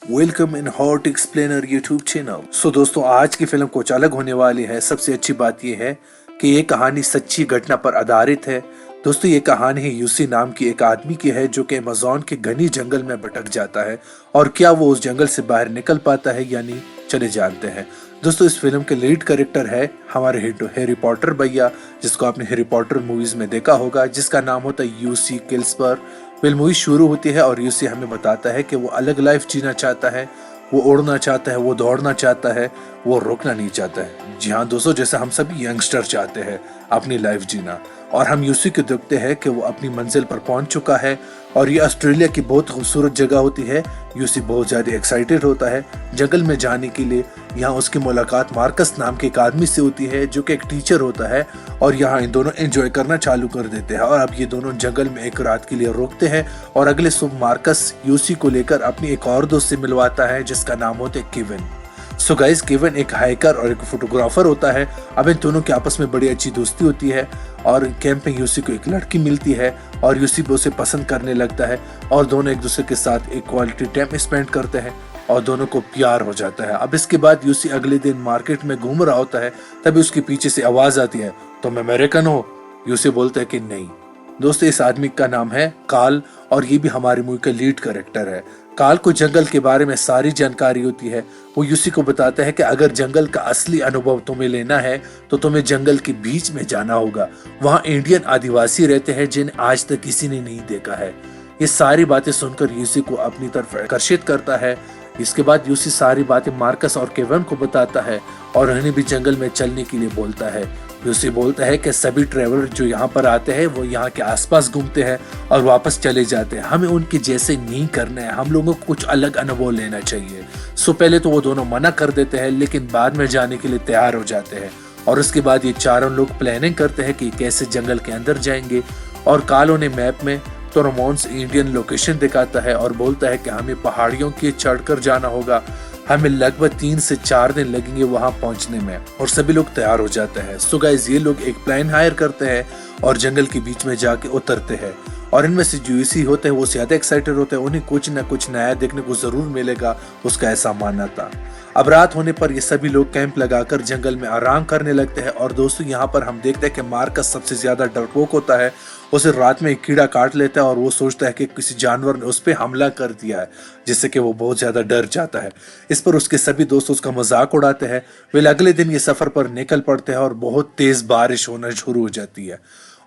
Welcome in hot explainer YouTube channel. So दोस्तों, आज की फिल्म कुछ अलग होने वाली है। सबसे अच्छी बात यह है कि ये कहानी सच्ची घटना पर आधारित है। दोस्तों, ये कहानी है यूसी नाम की एक आदमी की है जो कि अमेज़न के घनी जंगल में भटक जाता है और क्या वो उस जंगल से बाहर निकल पाता है या नहीं, चले जानते हैं। दोस्तों, इस फिल्म के लीड कैरेक्टर है हमारे हैरी पॉटर भैया, जिसको आपने हैरी पॉटर मूवीज में देखा होगा, जिसका नाम होता है यूसी किल्सपर। फिल्म मूवी शुरू होती है और यूसी हमें बताता है कि वो अलग लाइफ जीना चाहता है, वो उड़ना चाहता है, वो दौड़ना चाहता है, वो रुकना नहीं चाहता है। जी हाँ दोस्तों, जैसे हम सभी यंगस्टर चाहते हैं अपनी लाइफ जीना। और हम यूसी को देखते हैं कि वो अपनी मंजिल पर पहुंच चुका है और ये ऑस्ट्रेलिया की बहुत खूबसूरत जगह होती है। यूसी बहुत ज़्यादा एक्साइटेड होता है जंगल में जाने के लिए। यहाँ उसकी मुलाकात मार्कस नाम के एक आदमी से होती है जो कि एक टीचर होता है और यहाँ इन दोनों एंजॉय करना चालू कर देते हैं। और अब ये दोनों जंगल में एक रात के लिए रुकते हैं और अगले सुबह मार्कस यूसी को लेकर अपनी एक और दोस्त से मिलवाता है जिसका नाम होता है केविन। सो गाइस, केविन एक हाइकर और एक फोटोग्राफर होता है। अब इन दोनों की आपस में बड़ी अच्छी दोस्ती होती है और कैंप में यूसी को एक लड़की मिलती है और यूसी भी उसे पसंद करने लगता है और दोनों एक दूसरे के साथ एक क्वालिटी टाइम स्पेंड करते हैं और दोनों को प्यार हो जाता है। अब इसके बाद यूसी अगले दिन मार्केट में घूम रहा होता है, तभी उसके पीछे से आवाज आती है, तुम अमेरिकन हो? यूसी बोलता है कि नहीं। दोस्तों, इस आदमी का नाम है कार्ल और ये भी हमारी मूवी का लीड कैरेक्टर है। कार्ल को जंगल के बारे में सारी जानकारी होती है। वो यूसी को बताता है कि अगर जंगल का असली अनुभव तुम्हें लेना है तो तुम्हें जंगल के बीच में जाना होगा। वहाँ इंडियन आदिवासी रहते हैं जिन्हें आज तक किसी ने नहीं देखा है। ये सारी बातें सुनकर यूसी को अपनी तरफ आकर्षित करता है। इसके बाद यूसी सारी बातें मार्कस और केविन को बताता है और उन्हें भी जंगल में चलने के लिए बोलता है। यूसी बोलता है कि सभी ट्रैवलर जो यहाँ पर आते हैं वो यहाँ के आसपास घूमते हैं और वापस चले जाते हैं। हमें उनके जैसे नहीं करना है, हम लोगों को कुछ अलग अनुभव लेना चाहिए। सो पहले तो वो दोनों मना कर देते हैं, लेकिन बाद में जाने के लिए तैयार हो जाते हैं। और उसके बाद ये चारों लोग प्लानिंग करते हैं कि कैसे जंगल के अंदर जाएंगे। और कार्ल उन्हें मैप में टोरमोन्स इंडियन लोकेशन दिखाता है और बोलता है कि हमें पहाड़ियों के चढ़कर जाना होगा। हमें लगभग 3 से 4 दिन लगेंगे वहां पहुंचने में। और सभी लोग तैयार हो जाते हैं। सो गाइस, ये लोग एक प्लेन हायर करते हैं और जंगल के बीच में जाके उतरते हैं। और इनमें से जो यूसी होते हैं वो ज्यादा एक्साइटेड होते हैं, उन्हें कुछ ना कुछ नया देखने को जरूर मिलेगा, उसका ऐसा मानना था। अब रात होने पर ये सभी लोग कैंप लगाकर जंगल में आराम करने लगते हैं। और दोस्तों, यहाँ पर हम देखते हैं कि मार्कस सबसे ज्यादा डरपोक होता है। उसे रात में एक कीड़ा काट लेता है और वो सोचता है कि किसी जानवर ने उस पर हमला कर दिया है, जिससे कि वो बहुत ज्यादा डर जाता है। इस पर उसके सभी दोस्त उसका मजाक उड़ाते हैं। वे अगले दिन ये सफर पर निकल पड़ते हैं और बहुत तेज बारिश होना शुरू हो जाती है।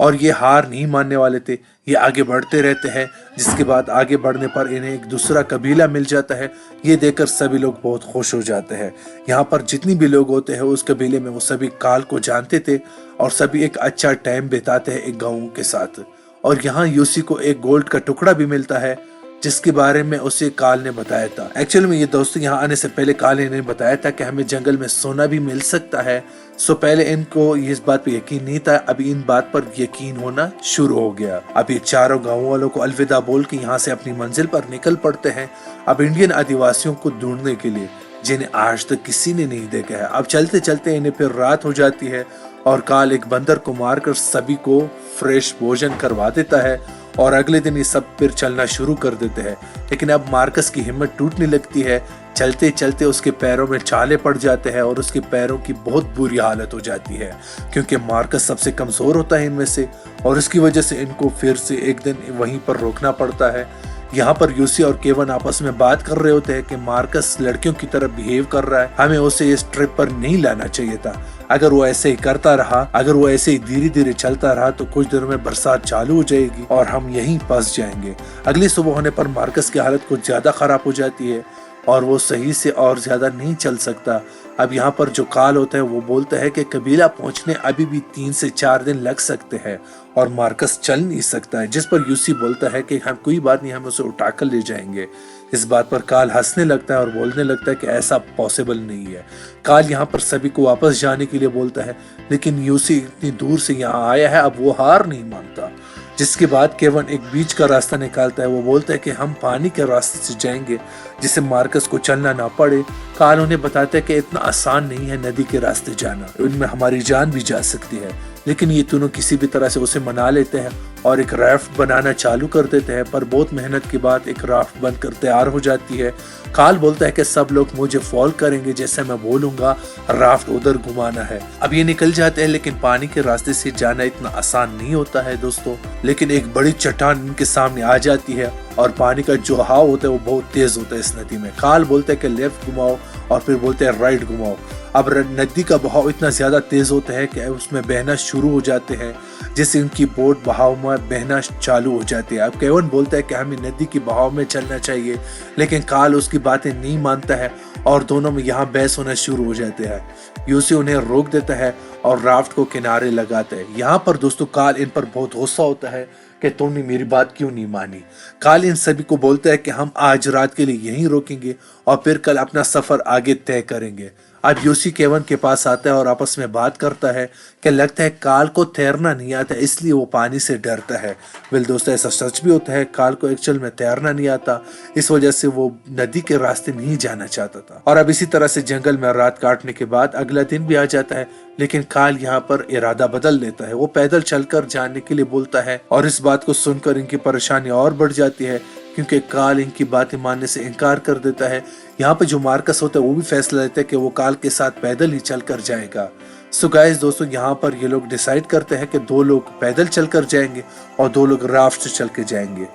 और ये हार नहीं मानने वाले थे, ये आगे बढ़ते रहते हैं। जिसके बाद आगे बढ़ने पर इन्हें एक दूसरा कबीला मिल जाता है। ये देखकर सभी लोग बहुत खुश हो जाते हैं। यहाँ पर जितनी भी लोग होते हैं उस कबीले में वो सभी कार्ल को जानते थे और सभी एक अच्छा टाइम बिताते हैं एक गाँव के साथ। और यहाँ यूसी को एक गोल्ड का टुकड़ा भी मिलता है जिसके बारे में उसे कार्ल ने बताया था। एक्चुअली में ये दोस्तों, यहाँ आने से पहले कार्ल ने बताया था कि हमें जंगल में सोना भी मिल सकता है। सो पहले इनको इस बात पे यकीन नहीं था, अभी इन बात पर यकीन होना शुरू हो गया। अब ये चारों गाँव वालों को अलविदा बोल के यहाँ से अपनी मंजिल पर निकल पड़ते हैं, अब इंडियन आदिवासियों को ढूंढने के लिए जिन्हें आज तक किसी ने नहीं देखा है। अब चलते चलते इन्हें फिर रात हो जाती है और कार्ल एक बंदर को मारकर सभी को फ्रेश भोजन करवा देता है और अगले दिन ये सब फिर चलना शुरू कर देते हैं। लेकिन अब मार्कस की हिम्मत टूटने लगती है। चलते चलते उसके पैरों में छाले पड़ जाते हैं और उसके पैरों की बहुत बुरी हालत हो जाती है, क्योंकि मार्कस सबसे कमजोर होता है इनमें से और इसकी वजह से इनको फिर से एक दिन वहीं पर रोकना पड़ता है। यहाँ पर यूसी और केविन आपस में बात कर रहे होते हैं कि मार्कस लड़कियों की तरफ बिहेव कर रहा है, हमें उसे इस ट्रिप पर नहीं लाना चाहिए था। अगर वो ऐसे ही करता रहा, अगर वो ऐसे ही धीरे धीरे चलता रहा तो कुछ दिनों में बरसात चालू हो जाएगी और हम यहीं फंस जाएंगे। अगली सुबह होने पर मार्कस की हालत कुछ ज्यादा खराब हो जाती है और वो सही से और ज्यादा नहीं चल सकता। अब यहाँ पर जो कार्ल होता है वो बोलता है कि कबीला पहुंचने अभी भी 3 से 4 दिन लग सकते हैं और मार्कस चल नहीं सकता है। जिस पर यूसी बोलता है कि हम कोई बात नहीं, हम उसे उठाकर ले जाएंगे। इस बात पर कार्ल हंसने लगता है और बोलने लगता है कि ऐसा पॉसिबल नहीं है। कार्ल यहाँ पर सभी को वापस जाने के लिए बोलता है, लेकिन यूसी इतनी दूर से यहाँ आया है, अब वो हार नहीं मानता। जिसके बाद केविन एक बीच का रास्ता निकालता है। वो बोलता है कि हम पानी के रास्ते से जाएंगे जिससे मार्कस को चलना ना पड़े। कार्ल उन्हें बताता है कि इतना आसान नहीं है नदी के रास्ते जाना, उनमें हमारी जान भी जा सकती है। लेकिन ये दोनों किसी भी तरह से उसे मना लेते हैं और एक राफ्ट बनाना चालू कर देते हैं, पर बहुत मेहनत के बाद एक राफ्ट बनकर तैयार हो जाती है। काल बोलता है कि सब लोग मुझे फॉलो करेंगे, जैसे मैं बोलूंगा राफ्ट उधर घुमाना है। अब ये निकल जाते हैं, लेकिन पानी के रास्ते से जाना इतना आसान नहीं होता है दोस्तों। लेकिन एक बड़ी चट्टान इनके सामने आ जाती है और पानी का जो बहाव होता है वो बहुत तेज होता है इस नदी में। काल बोलता है कि लेफ्ट घुमाओ और फिर बोलते हैं राइट घुमाओ। अब नदी का बहाव इतना ज्यादा तेज होता है कि उसमें बहना शुरू हो जाते हैं, जिससे उनकी बोट बहाव में बहना चालू हो जाती है। अब केवन बोलता है कि हमें नदी की बहाव में चलना चाहिए, लेकिन काल उसकी बातें नहीं मानता है और दोनों में यहाँ बहस होना शुरू हो जाते हैं। यूसी उन्हें रोक देता है और राफ्ट को किनारे लगाते हैं। यहाँ पर दोस्तों काल इन पर बहुत गुस्सा होता है कि तुमने मेरी बात क्यों नहीं मानी। काल इन सभी को बोलता है कि हम आज रात के लिए यहीं रोकेंगे और फिर कल अपना सफर आगे तय करेंगे। अब यूसी केवन के पास आता है और आपस में बात करता है कि लगता है काल को तैरना नहीं आता, इसलिए वो पानी से डरता है। वेल दोस्तों, ऐसा सच भी होता है, काल को एक्चुअल में तैरना नहीं आता, इस वजह से वो नदी के रास्ते नहीं जाना चाहता था। और अब इसी तरह से जंगल में रात काटने के बाद अगला दिन भी आ जाता है, लेकिन काल यहाँ पर इरादा बदल लेता है। वो पैदल चलकर जाने के लिए बोलता है और इस बात को सुनकर इनकी परेशानी और बढ़ जाती है, क्योंकि काल इनकी बातें मानने से इनकार कर देता है। यहाँ पे जो मार्कस होता है वो भी फैसला लेता है कि वो काल के साथ पैदल ही चलकर जाएगा। सो गाइस दोस्तों, यहाँ पर ये लोग डिसाइड करते हैं कि 2 लोग पैदल चलकर जाएंगे और 2 लोग राफ्ट से चल के जाएंगे।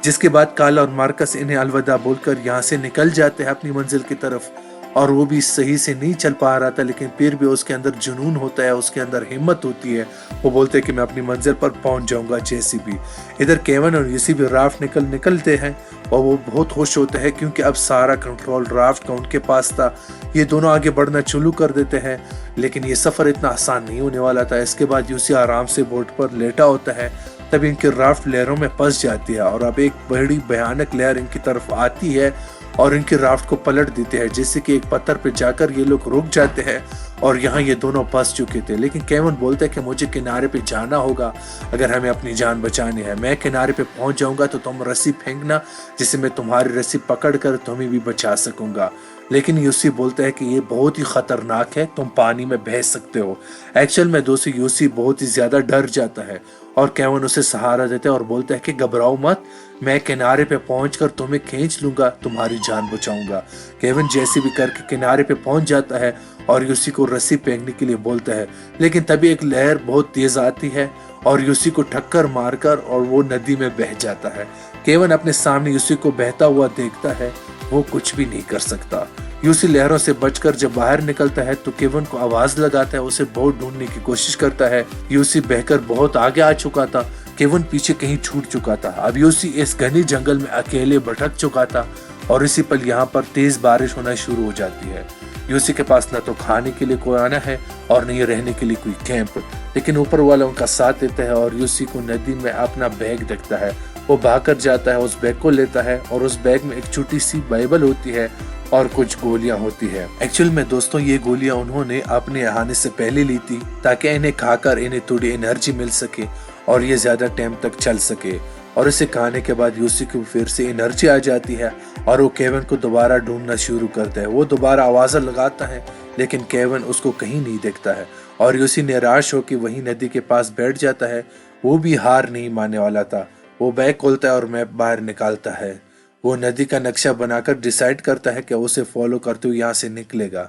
जिसके बाद काल और मार्कस इन्हें अलविदा बोलकर यहाँ से निकल जाते हैं अपनी मंजिल की तरफ। और वो भी सही से नहीं चल पा रहा था, लेकिन फिर भी उसके अंदर जुनून होता है, उसके अंदर हिम्मत होती है। वो बोलते हैं कि मैं अपनी मंजिल पर पहुंच जाऊंगा जैसी भी। इधर केवन और यूसी भी राफ्ट निकलते हैं और वो बहुत खुश होते हैं, क्योंकि अब सारा कंट्रोल राफ्ट का उनके पास था। ये दोनों आगे बढ़ना शुरू कर देते हैं, लेकिन ये सफर इतना आसान नहीं होने वाला था। इसके बाद यूसी आराम से बोट पर लेटा होता है, तब इनकी राफ्ट लहरों में फंस जाती है और अब एक बड़ी भयानक लहर इनकी तरफ आती है और इनकी राफ्ट को पलट देते हैं, जिससे कि एक पत्थर पे जाकर ये लोग रुक जाते हैं। और यहाँ ये दोनों फंस चुके थे, लेकिन केवन बोलता है कि मुझे किनारे पे जाना होगा अगर हमें अपनी जान बचानी है। मैं किनारे पे पहुंच जाऊंगा तो तुम रस्सी फेंकना, जिससे मैं तुम्हारी रस्सी पकड़ कर तुम्हें भी बचा सकूंगा। लेकिन यूसी बोलता है कि ये बहुत ही खतरनाक है, तुम पानी में बह सकते हो। एक्चुअल में दोस्तों यूसी बहुत ही ज्यादा डर जाता है और केवन उसे सहारा देता है और बोलता है कि घबराओ मत, मैं किनारे पे पहुंचकर तुम्हें खींच लूंगा, तुम्हारी जान बचाऊंगा। केवन जैसे भी करके किनारे पे पहुंच जाता है और यूसी को रस्सी फेंकने के लिए बोलता है, लेकिन तभी एक लहर बहुत तेज आती है और यूसी को टक्कर मारकर और वो नदी में बह जाता है। केवन अपने सामने यूसी को बहता हुआ देखता है, वो कुछ भी नहीं कर सकता। यूसी लहरों से बचकर जब बाहर निकलता है तो केवन को आवाज लगाता है, उसे बहुत ढूंढने की कोशिश करता है। यूसी बहकर बहुत आगे आ चुका था, केवन पीछे कहीं छूट चुका था। अब यूसी इस घने जंगल में अकेले भटक चुका था और इसी पल यहाँ पर तेज बारिश होना शुरू हो जाती है। यूसी के पास न तो खाने के लिए कोई आना है और न ही रहने के लिए कोई कैंप, लेकिन ऊपर वाला उनका साथ देता है और यूसी को नदी में अपना बैग दिखता है। वो भागकर जाता है, उस बैग को लेता है और उस बैग में एक छोटी सी बाइबल होती है और कुछ गोलियां होती है। एक्चुअल में दोस्तों ये गोलियां उन्होंने अपने आने से पहले ली थी, ताकि इन्हें खाकर इन्हें थोड़ी एनर्जी मिल सके और ये ज्यादा टाइम तक चल सके। और इसे खाने के बाद यूसी को फिर से एनर्जी आ जाती है और वो केवन को दोबारा ढूंढना शुरू करता है। वो दोबारा आवाज़ लगाता है, लेकिन केवन उसको कहीं नहीं देखता है और यूसी निराश होकर वहीं नदी के पास बैठ जाता है। वो भी हार नहीं मानने वाला था। वो बैग खोलता है और मैप बाहर निकालता है। वो नदी का नक्शा बनाकर डिसाइड करता है कि उसे फॉलो करते हुए यहाँ से निकलेगा।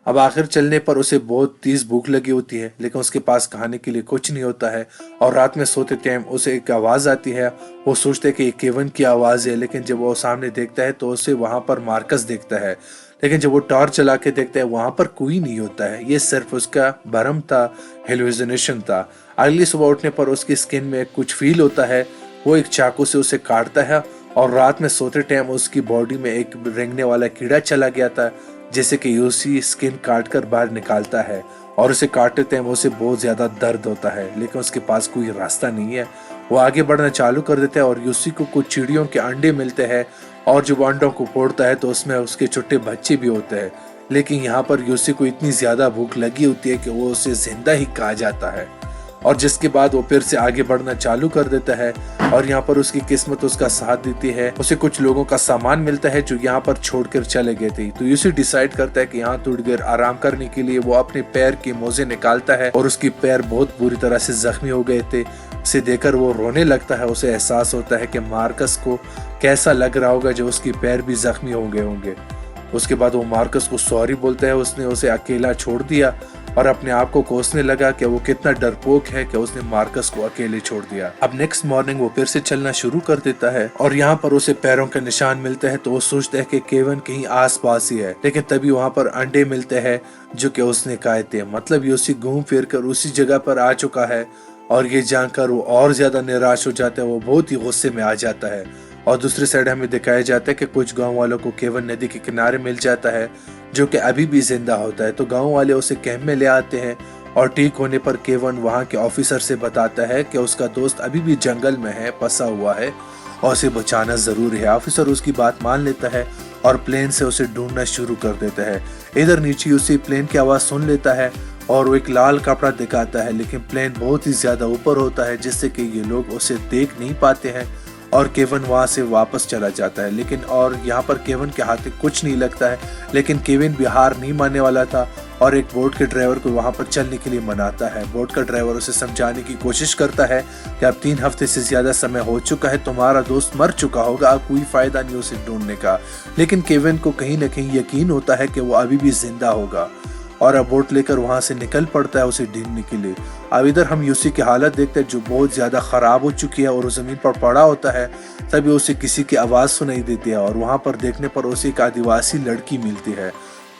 अब आखिर चलने पर उसे बहुत तेज भूख लगी होती है, लेकिन उसके पास खाने के लिए कुछ नहीं होता है और रात में सोते टाइम उसे एक आवाज़ आती है। वो सोचते है कि ये केवन की आवाज़ है, लेकिन जब वो सामने देखता है तो उसे वहाँ पर मार्कस देखता है। लेकिन जब वो टॉर्च चला के देखता है वहाँ पर कोई नहीं होता है। ये सिर्फ उसका भ्रम था, हेलुसिनेशन था। अगली सुबह उठने पर उसकी स्किन में कुछ फील होता है। वो एक चाकू से उसे काटता है और रात में सोते टाइम उसकी बॉडी में एक रेंगने वाला कीड़ा चला गया था, जैसे कि यूसी स्किन काट कर बाहर निकालता है और उसे काटते टाइम उसे बहुत ज्यादा दर्द होता है, लेकिन उसके पास कोई रास्ता नहीं है। वो आगे बढ़ना चालू कर देता है और यूसी को कुछ चिड़ियों के अंडे मिलते हैं और जब अंडों को फोड़ता है तो उसमें उसके छोटे बच्चे भी होते हैं। लेकिन यहाँ पर यूसी को इतनी ज्यादा भूख लगी होती है कि वो उसे जिंदा ही खा जाता है। और जिसके बाद वो फिर से आगे बढ़ना चालू कर देता है और यहाँ पर उसकी किस्मत उसका साथ देती है। उसे कुछ लोगों का सामान मिलता है जो यहाँ पर छोड़कर चले गए थे। तो यूसी डिसाइड करता है कि यहाँ थोड़ी देर आराम करने के लिए वो अपने पैर के मोजे निकालता है और उसके पैर बहुत बुरी तरह से जख्मी हो गए थे। उसे देखकर वो रोने लगता है। उसे एहसास होता है कि मार्कस को कैसा लग रहा होगा जब उसके पैर भी जख्मी हो गए होंगे। उसके बाद वो मार्कस को सॉरी बोलता है, उसने उसे अकेला छोड़ दिया और अपने आप को कोसने लगा कि वो कितना डरपोक है कि उसने मार्कस को अकेले छोड़ दिया। अब नेक्स्ट मॉर्निंग वो फिर से चलना शुरू कर देता है और यहाँ पर उसे पैरों के निशान मिलते हैं। तो वो सोचता है कि केविन कहीं आस पास ही है, लेकिन तभी वहाँ पर अंडे मिलते हैं जो कि उसने खाए थे। मतलब यूसी घूम फिर कर उसी जगह पर आ चुका है और ये जानकर वो और ज्यादा निराश हो जाता है। वो बहुत ही गुस्से में आ जाता है। और दूसरी साइड हमें दिखाया जाता है कि कुछ गांव वालों को केविन नदी के किनारे मिल जाता है जो कि अभी भी जिंदा होता है। तो गांव वाले उसे कैंप में ले आते हैं और ठीक होने पर केविन वहां के ऑफिसर से बताता है कि उसका दोस्त अभी भी जंगल में है, फंसा हुआ है और उसे बचाना जरूरी है। ऑफिसर उसकी बात मान लेता है और प्लेन से उसे ढूंढना शुरू कर देता है। इधर नीचे उसे प्लेन की आवाज सुन लेता है और वो एक लाल कपड़ा दिखाता है, लेकिन प्लेन बहुत ही ज्यादा ऊपर होता है जिससे कि ये लोग उसे देख नहीं पाते हैं और केविन वहां से वापस चला जाता है। लेकिन और यहाँ पर केविन के हाथ में कुछ नहीं लगता है, लेकिन केविन भी हार नहीं मानने वाला था और एक बोट के ड्राइवर को वहां पर चलने के लिए मनाता है। बोट का ड्राइवर उसे समझाने की कोशिश करता है कि अब 3 हफ्ते से ज्यादा समय हो चुका है, तुम्हारा दोस्त मर चुका होगा, अब कोई फायदा नहीं उसे ढूंढने का। लेकिन केविन को कहीं न कहीं यकीन होता है कि वो अभी भी जिंदा होगा और अब बोट लेकर वहां से निकल पड़ता है उसे ढूंढने के लिए। अब इधर हम यूसी की हालत देखते हैं जो बहुत ज्यादा खराब हो चुकी है और वो जमीन पर पड़ा होता है। तभी उसे किसी की आवाज सुनाई देती है और वहां पर देखने पर उसे एक आदिवासी लड़की मिलती है।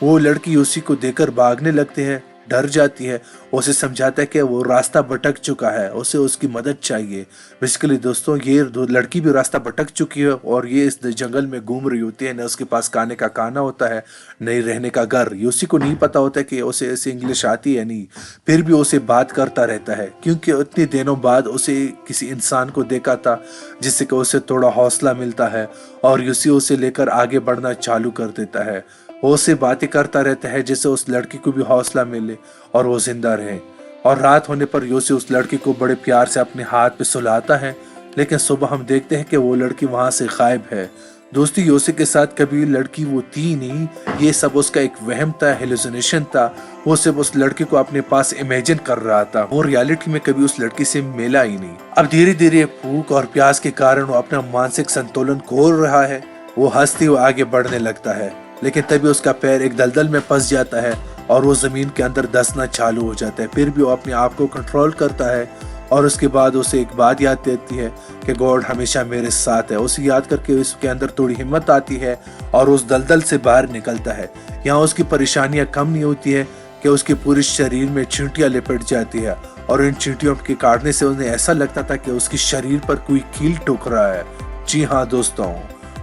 वो लड़की यूसी को देखकर भागने लगती है, डर जाती है। उसे समझाता है कि वो रास्ता भटक चुका है, उसे उसकी मदद चाहिए। बेसिकली दोस्तों ये लड़की भी रास्ता भटक चुकी है और ये इस जंगल में घूम रही होती है। न उसके पास खाने का खाना होता है, नहीं रहने का घर। यूसी को नहीं पता होता कि उसे ऐसे इंग्लिश आती है नहीं, फिर भी उसे बात करता रहता है क्योंकि इतने दिनों बाद उसे किसी इंसान को देखा था जिससे कि उसे थोड़ा हौसला मिलता है और यूसी उसे लेकर आगे बढ़ना चालू कर देता है। वो उससे बातें करता रहता है जिससे उस लड़की को भी हौसला मिले और वो जिंदा रहे। और रात होने पर यूसी उस लड़की को बड़े प्यार से अपने हाथ पे सुलाता है, लेकिन सुबह हम देखते हैं कि वो लड़की वहां से गायब है। दोस्ती यूसी के साथ कभी लड़की वो थी नहीं, ये सब उसका एक वहम था, हेलुसिनेशन था। वो सिर्फ उस लड़की को अपने पास इमेजिन कर रहा था, वो रियलिटी में कभी उस लड़की से मिला ही नहीं। अब धीरे धीरे भूख और प्यास के कारण वो अपना मानसिक संतुलन खो रहा है। वो हंसती हुई आगे बढ़ने लगता है, लेकिन तभी उसका पैर एक दलदल में फंस जाता है और वो जमीन के अंदर धंसना चालू हो जाता है। फिर भी वो अपने आप को कंट्रोल करता है और उसके बाद उसे एक बात याद देती है कि गॉड हमेशा मेरे साथ है। उसे याद करके उसके अंदर थोड़ी हिम्मत आती है और उस दलदल से बाहर निकलता है। यहाँ उसकी परेशानियां कम नहीं होती है कि उसके पूरे शरीर में चींटियां लिपट जाती है और इन चींटियों के काटने से उन्हें ऐसा लगता था कि उसके शरीर पर कोई कील ठोक रहा है। जी हाँ दोस्तों,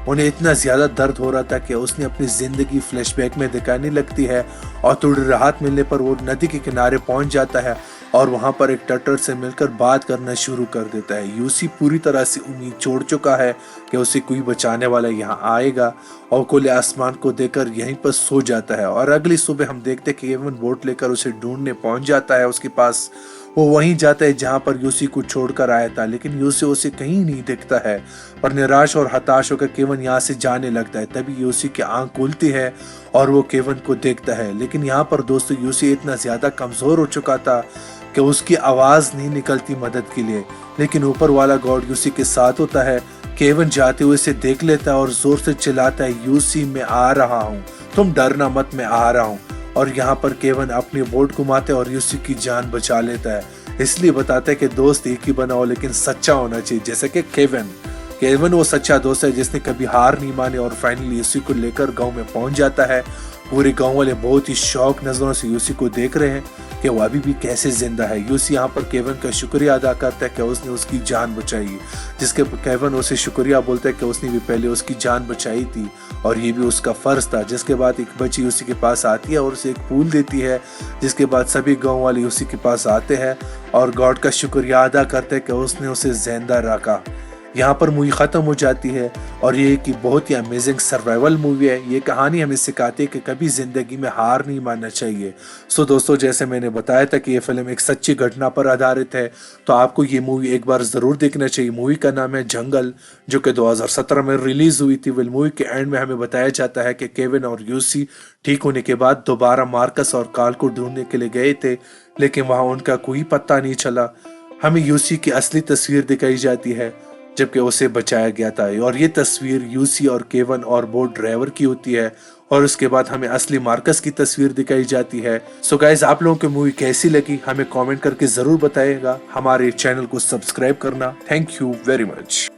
उन्हें इतना ज्यादा दर्द हो रहा था कि उसने अपनी जिंदगी फ्लैशबैक में दिखाने लगती है और थोड़ी राहत मिलने पर वो नदी के किनारे पहुंच जाता है और वहां पर एक टटर से मिलकर बात करना शुरू कर देता है। यूसी पूरी तरह से उम्मीद छोड़ चुका है कि उसे कोई बचाने वाला यहाँ आएगा और खुले आसमान को देखकर यहीं पर सो जाता है। और अगली सुबह हम देखते हैं कि केविन बोट लेकर उसे ढूंढने पहुंच जाता है उसके पास। वो वहीं जाता है जहां पर यूसी को छोड़कर आया था, लेकिन यूसी उसे कहीं नहीं दिखता है और निराश और हताश होकर केविन यहाँ से जाने लगता है। तभी यूसी की आंख खुलती है और वो केविन को देखता है, लेकिन यहाँ पर दोस्तों यूसी इतना ज्यादा कमजोर हो चुका था कि उसकी आवाज नहीं निकलती मदद के लिए। लेकिन ऊपर वाला गॉड यूसी के साथ होता है। केविन जाते हुए इसे देख लेता है और जोर से चिल्लाता है, यूसी मैं आ रहा हूँ, तुम डरना मत, मैं आ रहा हूँ। और यहाँ पर केविन अपनी बोट घुमाते और यूसी की जान बचा लेता है। इसलिए बताते हैं कि दोस्त एक ही बनाओ लेकिन सच्चा होना चाहिए, जैसे कि केविन वो सच्चा दोस्त है जिसने कभी हार नहीं मानी और फाइनली यूसी को लेकर गांव में पहुंच जाता है। पूरे गांव वाले बहुत ही शौक नजरों से यूसी को देख रहे हैं कि वो अभी भी कैसे जिंदा है। यूसी यहाँ पर केविन का शुक्रिया अदा करता है कि उसने उसकी जान बचाई, जिसके केविन उसे शुक्रिया बोलता है कि उसने भी पहले उसकी जान बचाई थी और ये भी उसका फर्ज था। जिसके बाद एक बच्ची उसी के पास आती है और उसे एक फूल देती है, जिसके बाद सभी गाँव वाले उसी के पास आते हैं और गॉड का शुक्रिया अदा करते हैं कि उसने उसे जिंदा रखा। यहाँ पर मूवी खत्म हो जाती है और ये कि बहुत ही अमेजिंग सर्वाइवल मूवी है। ये कहानी हमें सिखाती है कि कभी जिंदगी में हार नहीं मानना चाहिए। सो दोस्तों, जैसे मैंने बताया था कि ये फिल्म एक सच्ची घटना पर आधारित है, तो आपको ये मूवी एक बार जरूर देखना चाहिए। मूवी का नाम है जंगल, जो कि 2017 में रिलीज हुई थी। वेल, मूवी के एंड में हमें बताया जाता है कि केविन और यूसी ठीक होने के बाद दोबारा मार्कस और कार्ल को ढूंढने के लिए गए थे, लेकिन वहां उनका कोई पता नहीं चला। हमें यूसी की असली तस्वीर दिखाई जाती है जबकि उसे बचाया गया था, और ये तस्वीर यूसी और केवन और बोट ड्राइवर की होती है। और उसके बाद हमें असली मार्कस की तस्वीर दिखाई जाती है। सो गाइज, आप लोगों को मूवी कैसी लगी हमें कमेंट करके जरूर बताइएगा। हमारे चैनल को सब्सक्राइब करना। Thank you very much.